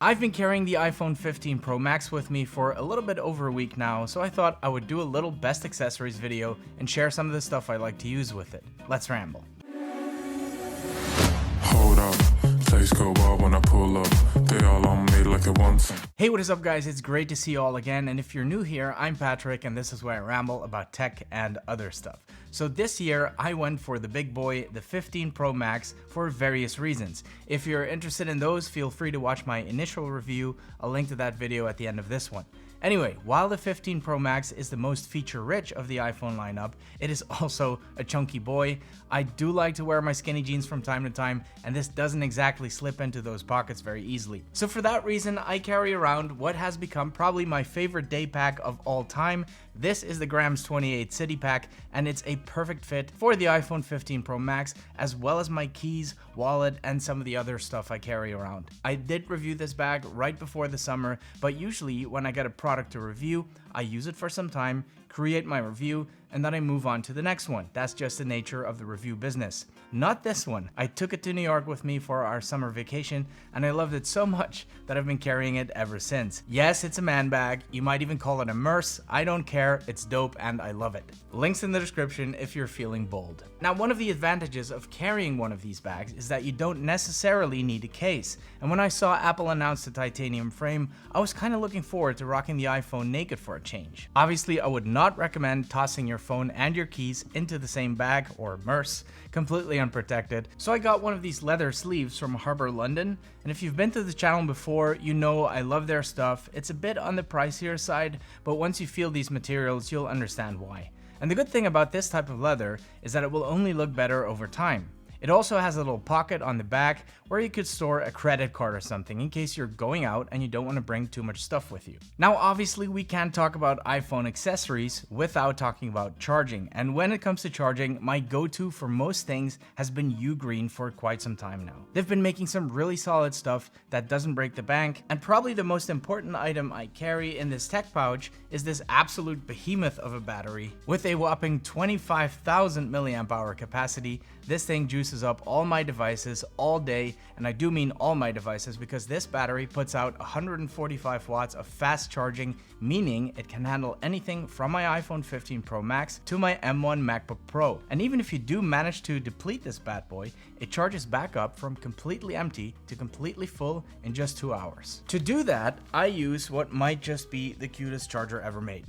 I've been carrying the iPhone 15 Pro Max with me for a little bit over a week now, so I thought I would do a little best accessories video and share some of the stuff I like to use with it. Let's ramble. Hold up, face go wild when I pull up. They all on me like it wants. Hey, what is up guys? It's great to see you all again, and if you're new here, I'm Patrick and this is where I ramble about tech and other stuff. So this year, I went for the big boy, the 15 Pro Max, for various reasons. If you're interested in those, feel free to watch my initial review. I'll link to that video at the end of this one. Anyway, while the 15 Pro Max is the most feature-rich of the iPhone lineup, it is also a chunky boy. I do like to wear my skinny jeans from time to time, and this doesn't exactly slip into those pockets very easily. So for that reason, I carry around what has become probably my favorite day pack of all time. This is the Grams 28 City Pack, and it's a perfect fit for the iPhone 15 Pro Max, as well as my keys, wallet, and some of the other stuff I carry around. I did review this bag right before the summer, but usually when I get a product to review, I use it for some time, create my review, and then I move on to the next one. That's just the nature of the review business. Not this one. I took it to New York with me for our summer vacation, and I loved it so much that I've been carrying it ever since. Yes, it's a man bag. You might even call it a merce. I don't care. It's dope and I love it. Links in the description if you're feeling bold. Now, one of the advantages of carrying one of these bags is that you don't necessarily need a case. And when I saw Apple announce the titanium frame, I was kind of looking forward to rocking the iPhone naked for a change. Obviously, I would not recommend tossing your phone and your keys into the same bag or merce completely unprotected, so I got one of these leather sleeves from Harbour London, and if you've been to the channel before, you know I love their stuff. It's a bit on the pricier side, but once you feel these materials, you'll understand why. And the good thing about this type of leather is that it will only look better over time. It also has a little pocket on the back where you could store a credit card or something in case you're going out and you don't want to bring too much stuff with you. Now, obviously, we can't talk about iPhone accessories without talking about charging. And when it comes to charging, my go-to for most things has been Ugreen for quite some time now. They've been making some really solid stuff that doesn't break the bank. And probably the most important item I carry in this tech pouch is this absolute behemoth of a battery. With a whopping 25,000 milliamp hour capacity, this thing juices up all my devices all day, and I do mean all my devices because this battery puts out 145 watts of fast charging, meaning it can handle anything from my iPhone 15 Pro Max to my M1 MacBook Pro. And even if you do manage to deplete this bad boy, it charges back up from completely empty to completely full in just 2 hours. To do that, I use what might just be the cutest charger ever made.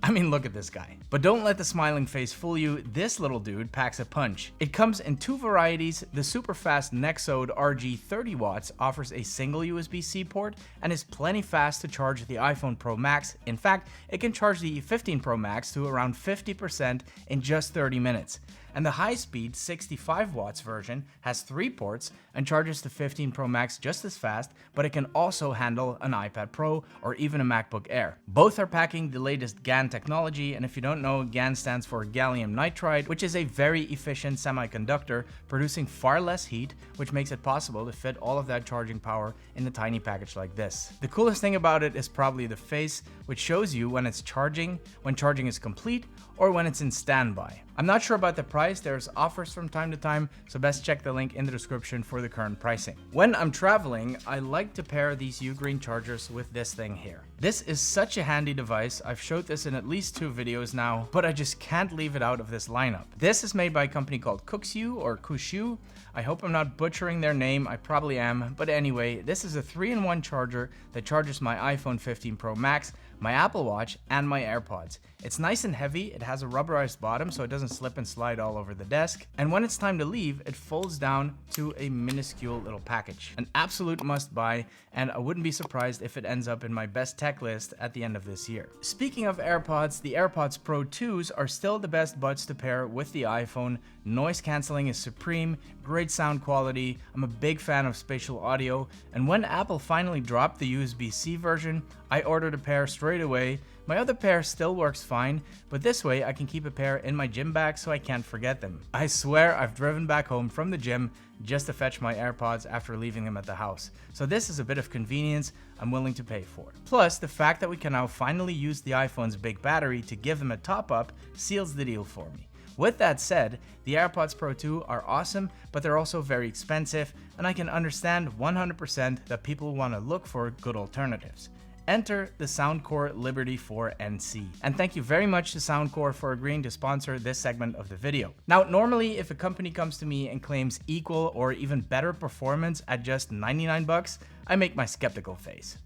I mean, look at this guy. But don't let the smiling face fool you, this little dude packs a punch. It comes in two varieties. The super fast Nexode RG 30 watts offers a single USB-C port and is plenty fast to charge the iPhone Pro Max. In fact, it can charge the 15 Pro Max to around 50% in just 30 minutes. And the high-speed 65 watts version has 3 ports and charges the 15 Pro Max just as fast, but it can also handle an iPad Pro or even a MacBook Air. Both are packing the latest Gan technology, and if you don't know, Gan stands for gallium nitride, which is a very efficient semiconductor producing far less heat, which makes it possible to fit all of that charging power in a tiny package like this. The coolest thing about it is probably the face, which shows you when it's charging, when charging is complete, or when it's in standby. I'm not sure about the price. There's offers from time to time, so best check the link in the description for the current pricing. When I'm traveling, I like to pair these Ugreen chargers with this thing here. This is such a handy device. I've showed this in at least 2 videos now, but I just can't leave it out of this lineup. This is made by a company called Cooku or Cooku. I hope I'm not butchering their name. I probably am, but anyway, this is a 3-in-1 charger that charges my iPhone 15 Pro Max, my Apple Watch, and my AirPods. It's nice and heavy, it has a rubberized bottom so it doesn't slip and slide all over the desk, and when it's time to leave, it folds down to a minuscule little package. An absolute must buy, and I wouldn't be surprised if it ends up in my best tech list at the end of this year. Speaking of AirPods, the AirPods Pro 2s are still the best buds to pair with the iPhone. Noise cancelling is supreme, great sound quality, I'm a big fan of spatial audio, and when Apple finally dropped the USB-C version, I ordered a pair straight away. My other pair still works fine, but this way I can keep a pair in my gym bag so I can't forget them. I swear I've driven back home from the gym just to fetch my AirPods after leaving them at the house. So this is a bit of convenience I'm willing to pay for. Plus, the fact that we can now finally use the iPhone's big battery to give them a top up seals the deal for me. With that said, the AirPods Pro 2 are awesome, but they're also very expensive, and I can understand 100% that people want to look for good alternatives. Enter the Soundcore Liberty 4 NC. And thank you very much to Soundcore for agreeing to sponsor this segment of the video. Now, normally if a company comes to me and claims equal or even better performance at just 99 bucks, I make my skeptical face.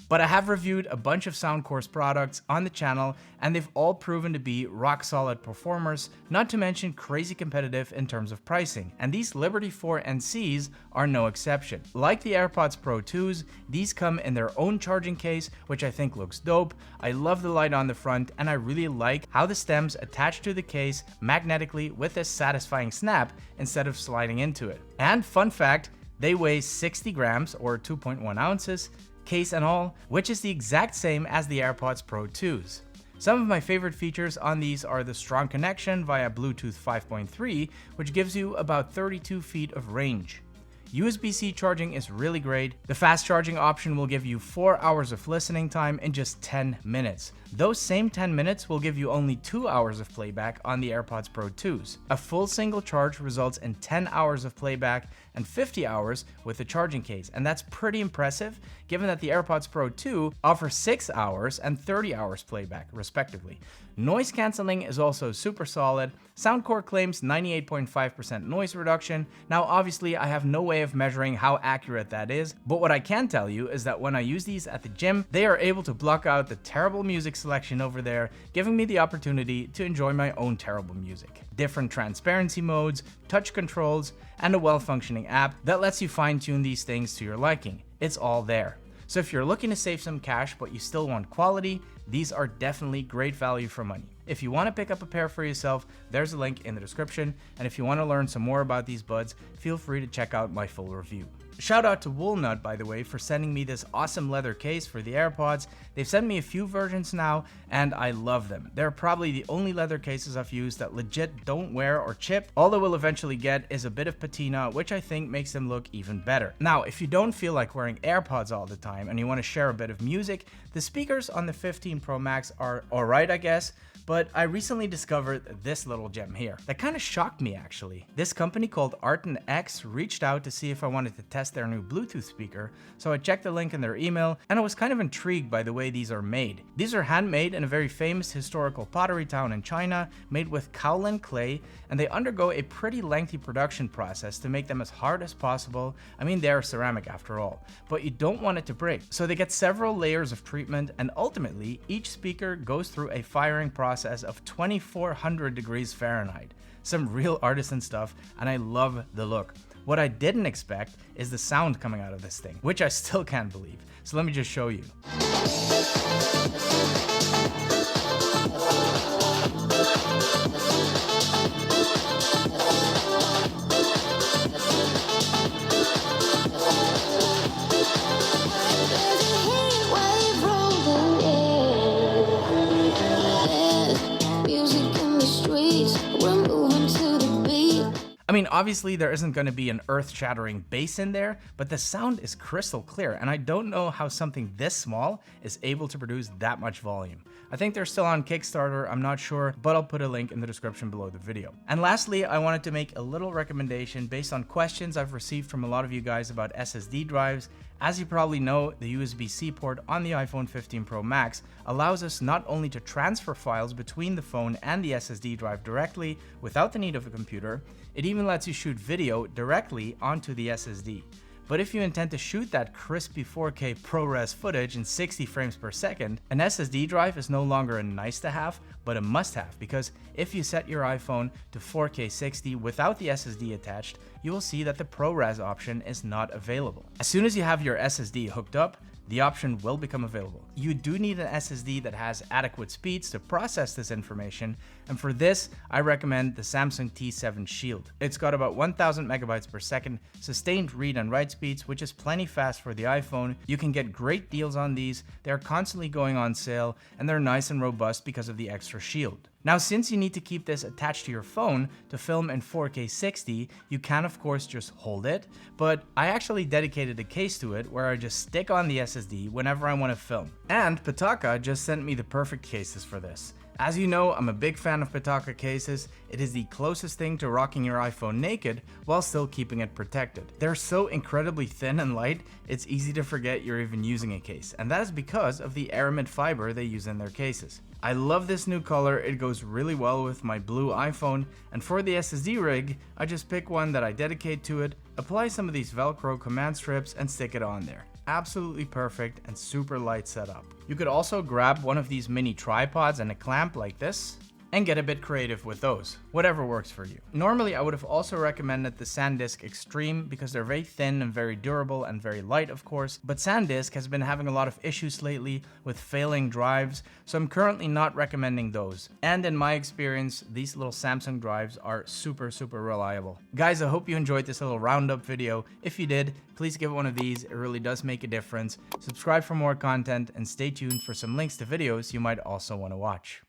But I have reviewed a bunch of Soundcore's products on the channel, and they've all proven to be rock solid performers, not to mention crazy competitive in terms of pricing. And these Liberty 4 NCs are no exception. Like the AirPods Pro 2s, these come in their own charging case, which I think looks dope. I love the light on the front, and I really like how the stems attach to the case magnetically with this satisfying snap instead of sliding into it. And fun fact, they weigh 60 grams or 2.1 ounces, case and all, which is the exact same as the AirPods Pro 2s. Some of my favorite features on these are the strong connection via Bluetooth 5.3, which gives you about 32 feet of range. USB-C charging is really great. The fast charging option will give you 4 hours of listening time in just 10 minutes. Those same 10 minutes will give you only 2 hours of playback on the AirPods Pro 2s. A full single charge results in 10 hours of playback and 50 hours with the charging case, and that's pretty impressive given that the AirPods Pro 2 offer 6 hours and 30 hours playback respectively. Noise cancelling is also super solid. Soundcore claims 98.5% noise reduction. Now obviously I have no way of measuring how accurate that is, but what I can tell you is that when I use these at the gym, they are able to block out the terrible music selection over there, giving me the opportunity to enjoy my own terrible music. Different transparency modes, touch controls, and a well-functioning app that lets you fine-tune these things to your liking. It's all there. So if you're looking to save some cash but you still want quality, these are definitely great value for money. If you want to pick up a pair for yourself, there's a link in the description, and if you want to learn some more about these buds, feel free to check out my full review. Shout out to Woolnut, by the way, for sending me this awesome leather case for the AirPods. They've sent me a few versions now, and I love them. They're probably the only leather cases I've used that legit don't wear or chip. All they will eventually get is a bit of patina, which I think makes them look even better. Now, if you don't feel like wearing AirPods all the time and you want to share a bit of music, the speakers on the 15 Pro Max are alright, I guess. But I recently discovered this little gem here that kind of shocked me actually. This company called Arton X reached out to see if I wanted to test their new Bluetooth speaker, so I checked the link in their email and I was kind of intrigued by the way these are made. These are handmade in a very famous historical pottery town in China, made with kaolin clay, and they undergo a pretty lengthy production process to make them as hard as possible. I mean, they're ceramic after all, but you don't want it to break. So they get several layers of treatment, and ultimately each speaker goes through a firing process of 2400 degrees Fahrenheit. Some real artisan stuff, and I love the look. What I didn't expect is the sound coming out of this thing, which I still can't believe. So let me just show you. I mean, obviously there isn't going to be an earth-shattering bass in there, but the sound is crystal clear, and I don't know how something this small is able to produce that much volume. I think they're still on Kickstarter, I'm not sure, but I'll put a link in the description below the video. And lastly, I wanted to make a little recommendation based on questions I've received from a lot of you guys about SSD drives. As you probably know, the USB-C port on the iPhone 15 Pro Max allows us not only to transfer files between the phone and the SSD drive directly without the need of a computer, it even lets you shoot video directly onto the SSD. But if you intend to shoot that crispy 4K ProRes footage in 60 frames per second, an SSD drive is no longer a nice to have, but a must have, because if you set your iPhone to 4K 60 without the SSD attached, you will see that the ProRes option is not available. As soon as you have your SSD hooked up, the option will become available. You do need an SSD that has adequate speeds to process this information, and for this, I recommend the Samsung T7 Shield. It's got about 1000 megabytes per second sustained read and write speeds, which is plenty fast for the iPhone. You can get great deals on these, they're constantly going on sale, and they're nice and robust because of the extra shield. Now, since you need to keep this attached to your phone to film in 4K 60, you can of course just hold it, but I actually dedicated a case to it where I just stick on the SSD whenever I want to film. And Pitaka just sent me the perfect cases for this. As you know, I'm a big fan of Pitaka cases. It is the closest thing to rocking your iPhone naked while still keeping it protected. They're so incredibly thin and light, it's easy to forget you're even using a case, and that is because of the aramid fiber they use in their cases. I love this new color, it goes really well with my blue iPhone, and for the SSD rig, I just pick one that I dedicate to it, apply some of these Velcro command strips, and stick it on there. Absolutely perfect and super light setup. You could also grab one of these mini tripods and a clamp like this and get a bit creative with those, whatever works for you. Normally I would have also recommended the SanDisk Extreme because they're very thin and very durable and very light of course, but SanDisk has been having a lot of issues lately with failing drives, so I'm currently not recommending those. And in my experience, these little Samsung drives are super reliable. Guys, I hope you enjoyed this little roundup video. If you did, please give it one of these, it really does make a difference. Subscribe for more content and stay tuned for some links to videos you might also want to watch.